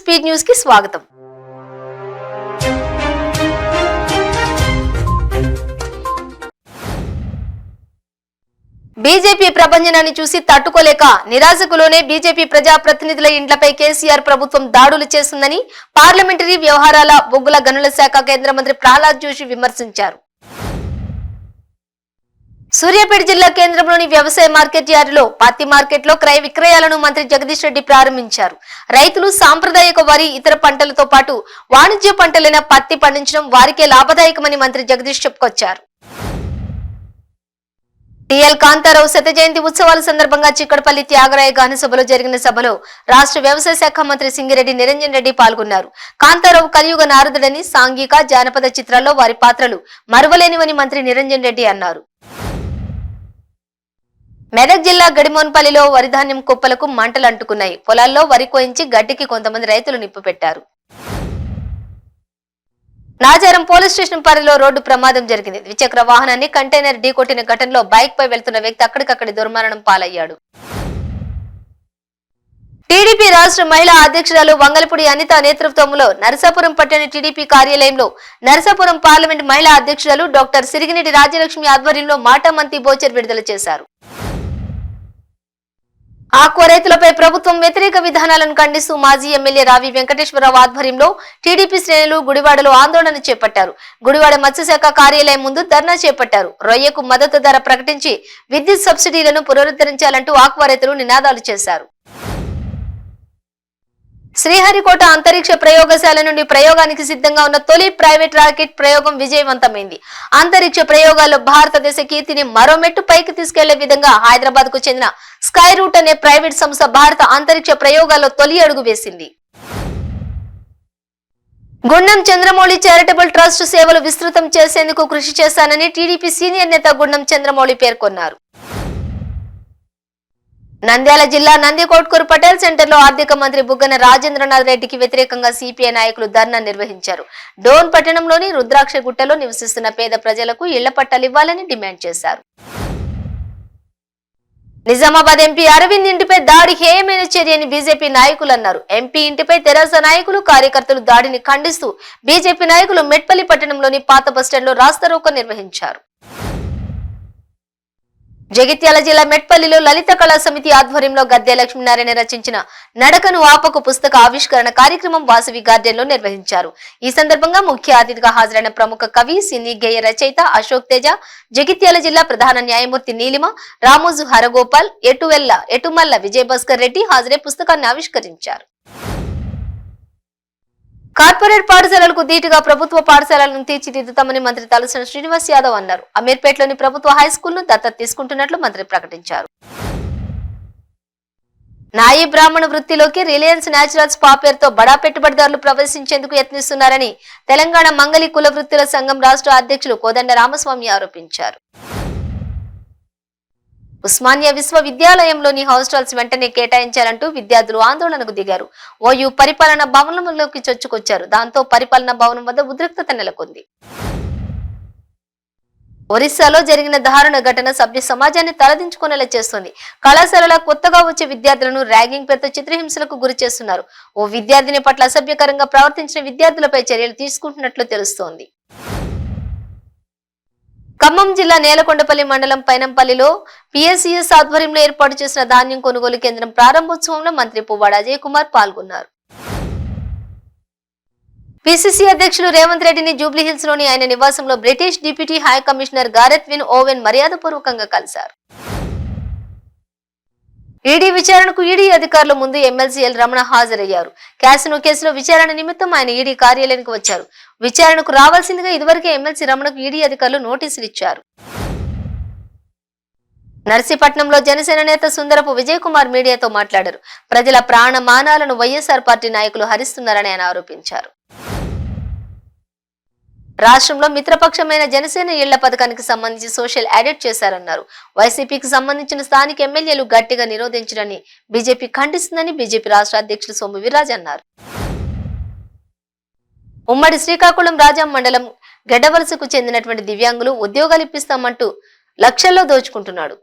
Speed news కి స్వాగతం. BJP ప్రభంజనాన్ని చూసి తట్టుకోలేక నిరాశకులోనే బీజేపీ ప్రజాప్రతినిధుల ఇండ్లపై కేసీఆర్ ప్రభుత్వం దాడులు చేస్తుందని పార్లమెంటరీ వ్యవహారాల బొగ్గుల గనుల శాఖ కేంద్ర మంత్రి ప్రహ్లాద్ జోషి విమర్శించారు. సూర్యాపేట జిల్లా కేంద్రంలోని వ్యవసాయ మార్కెట్ యార్డులో పత్తి మార్కెట్లో క్రయ విక్రయాలను మంత్రి జగదీష్ రెడ్డి ప్రారంభించారు. రైతులు సాంప్రదాయక వరి, ఇతర పంటలతో పాటు వాణిజ్య పంటలైన పత్తి పండించడం వారికే లాభదాయకమని మంత్రి జగదీష్ చెప్పుకొచ్చారు. టిఎల్ కాంతారావు శత జయంతి ఉత్సవాల సందర్భంగా చిక్కడపల్లి త్యాగరాయ గాన సభలో జరిగిన సభలో రాష్ట్ర వ్యవసాయ శాఖ మంత్రి సింగిరెడ్డి నిరంజన్ రెడ్డి పాల్గొన్నారు. కాంతారావు కలియుగ నారదుడని, సాంఘిక జానపద చిత్రాల్లో వారి పాత్రలు మరువలేనివని మంత్రి నిరంజన్ రెడ్డి అన్నారు. మెదక్ జిల్లా గడిమోన్పల్లిలో వరిధాన్యం కుప్పలకు మంటలు అంటుకున్నాయి. పొలాల్లో వరి కోయించి గడ్డికి కొంతమంది రైతులు నిప్పు పెట్టారు. నాచారం పోలీస్ స్టేషన్ పరిధిలో రోడ్డు ప్రమాదం జరిగింది. ద్విచక్ర వాహనాన్ని కంటైనర్ ఢీకొట్టిన ఘటనలో బైక్ పై వెళ్తున్న వ్యక్తి అక్కడికక్కడి దుర్మరణం పాలయ్యాడు. టీడీపీ రాష్ట్ర మహిళా అధ్యక్షురాలు వంగలపూడి అనిత నేతృత్వంలో నరసాపురం పట్టణ టీడీపీ కార్యాలయంలో నరసాపురం పార్లమెంట్ మహిళా అధ్యక్షురాలు డాక్టర్ సిరిగినేటి రాజ్యలక్ష్మి ఆధ్వర్యంలో మాటామంతి బోచర్ విడుదల చేశారు. ఆక్వా రైతులపై ప్రభుత్వం వ్యతిరేక విధానాలను ఖండిస్తూ మాజీ ఎమ్మెల్యే రావి వెంకటేశ్వరరావు ఆధ్వర్యంలో టీడీపీ శ్రేణులు గుడివాడలో ఆందోళన చేపట్టారు. గుడివాడ మత్స్యశాఖ కార్యాలయం ముందు ధర్నా చేపట్టారు. రొయ్యకు మద్దతు ధర ప్రకటించి విద్యుత్ సబ్సిడీలను పునరుద్ధరించాలంటూ ఆక్వా రైతులు నినాదాలు చేశారు. శ్రీహరికోట అంతరిక్ష ప్రయోగశాల నుండి ప్రయోగానికి సిద్ధంగా ఉన్న తొలి ప్రైవేట్ రాకెట్ ప్రయోగం విజయవంతమైంది. అంతరిక్ష ప్రయోగాల్లో భారతదేశ కీర్తిని మరో మెట్టు పైకి తీసుకెళ్లే విధంగా హైదరాబాద్ కు చెందిన స్కై రూట్ అనే ప్రైవేట్ సంస్థ భారత అంతరిక్ష ప్రయోగాల్లో తొలి అడుగు వేసింది. గుండం చంద్రమౌళి చారిటబుల్ ట్రస్ట్ సేవలు విస్తృతం చేసేందుకు కృషి చేశానని టీడీపీ సీనియర్ నేత గుండం చంద్రమౌళి పేర్కొన్నారు. నంద్యాల జిల్లా నందికోట్కూరు పటేల్ సెంటర్ లో ఆర్థిక మంత్రి బుగ్గన రాజేంద్రనాథ్ రెడ్డికి వ్యతిరేకంగా సిపిఐ నాయకులు ధర్నా నిర్వహించారు. డోన్ పట్టణంలోని రుద్రాక్ష గుట్టలో నివసిస్తున్న పేద ప్రజలకు ఇళ్ల పట్టాలు ఇవ్వాలని డిమాండ్ చేశారు. నిజామాబాద్ ఎంపీ అరవింద్ ఇంటిపై దాడి హేయమైన చర్యని బీజేపీ నాయకులు అన్నారు. ఎంపీ ఇంటిపై తెరాస నాయకులు, కార్యకర్తలు దాడిని ఖండిస్తూ బీజేపీ నాయకులు మెట్పల్లి పట్టణంలోని పాత బస్టాండ్ లో రాస్తారోకో నిర్వహించారు. జగిత్యాల జిల్లా మెట్పల్లిలో లలిత కళా సమితి ఆధ్వర్యంలో గద్దె లక్ష్మీనారాయణ రచించిన నడకను ఆపకు పుస్తక ఆవిష్కరణ కార్యక్రమం వాసవి గార్డెన్ లో నిర్వహించారు. ఈ సందర్భంగా ముఖ్య అతిథిగా హాజరైన ప్రముఖ కవి, సినీ గేయ రచయిత అశోక్ తేజ, జగిత్యాల జిల్లా ప్రధాన న్యాయమూర్తి నీలిమ, రామోజు హరగోపాల్, ఎటుమల్ల విజయభాస్కర్ రెడ్డి హాజరై పుస్తకాన్ని ఆవిష్కరించారు. కార్పొరేట్ పాఠశాలలకు ధీటుగా ప్రభుత్వ పాఠశాలలను తీర్చిదిద్దుతామని మంత్రి తలసాని శ్రీనివాస్ యాదవ్ అన్నారు. అమీర్పేటలోని ప్రభుత్వ హైస్కూల్ ను దత్తత తీసుకుంటున్నట్లు మంత్రి ప్రకటించారు. నాయి బ్రాహ్మణ వృత్తిలోకి రిలయన్స్ న్యాచురల్స్ స్పా పేరుతో బడా పెట్టుబడిదారులు ప్రవేశించేందుకు యత్నిస్తున్నారని తెలంగాణ మంగళి కుల వృత్తుల సంఘం రాష్ట్ర అధ్యక్షులు కోదండ రామస్వామి ఆరోపించారు. ఉస్మానియా విశ్వవిద్యాలయంలోని హాస్టల్స్ వెంటనే కేటాయించాలంటూ విద్యార్థులు ఆందోళనకు దిగారు. ఓయూ పరిపాలనా భవనంలోకి చొచ్చుకొచ్చారు. దాంతో పరిపాలనా భవనం వద్ద ఉద్రిక్తత నెలకొంది. ఒరిస్సాలో జరిగిన దారుణ ఘటన సభ్య సమాజాన్ని తలదించుకునేలా చేస్తుంది. కళాశాలల కొత్తగా వచ్చే విద్యార్థులను ర్యాగింగ్ పేరుతో చిత్రహింసలకు గురి చేస్తున్నారు. ఓ విద్యార్థిని పట్ల అసభ్యకరంగా ప్రవర్తించిన విద్యార్థులపై చర్యలు తీసుకుంటున్నట్లు తెలుస్తోంది. ఖమ్మం జిల్లా నేలకొండపల్లి మండలం పైనంపల్లిలో పిఎస్సిఎస్ ఆధ్వర్యంలో ఏర్పాటు చేసిన ధాన్యం కొనుగోలు కేంద్రం ప్రారంభోత్సవంలో మంత్రి పువ్వాడ అజయ్ కుమార్ పాల్గొన్నారు. పిసిసి అధ్యక్షులు రేవంత్ రెడ్డిని జూబ్లీహిల్స్ లోని ఆయన నివాసంలో British deputy high commissioner Gareth Wyn Owen మర్యాదపూర్వకంగా కలిశారు. ఈడీ విచారణకు ఈడీ అధికారుల ముందు ఎమ్మెల్సీ ఎల్ రమణ హాజరయ్యారు. క్యాసినో కేసులో విచారణ నిమిత్తం ఆయన ఈడీ కార్యాలయానికి వచ్చారు. విచారణకు రావాల్సిందిగా ఇదివరకే ఎమ్మెల్సీ రమణకు ఈడీ అధికారులు నోటీసులు ఇచ్చారు. నర్సీపట్నంలో జనసేన నేత సుందరపు విజయ్ కుమార్ మీడియాతో మాట్లాడారు. ప్రజల ప్రాణమానాలను వైఎస్ఆర్ పార్టీ నాయకులు హరిస్తున్నారని ఆయన ఆరోపించారు. రాష్ట్రంలో మిత్రపక్షమైన జనసేన ఇళ్ల పథకానికి సంబంధించి సోషల్ ఆడిట్ చేశారన్నారు. వైసీపీకి సంబంధించిన స్థానిక ఎమ్మెల్యేలు గట్టిగా నిరోధించడాన్ని బీజేపీ ఖండిస్తుందని బీజేపీ రాష్ట్ర అధ్యక్షులు సోము వీర్రాజు అన్నారు. ఉమ్మడి శ్రీకాకుళం రాజాం మండలం గెడ్డవలసకు చెందినటువంటి దివ్యాంగులు ఉద్యోగాలు ఇప్పిస్తామంటూ లక్షల్లో దోచుకుంటున్నాడు.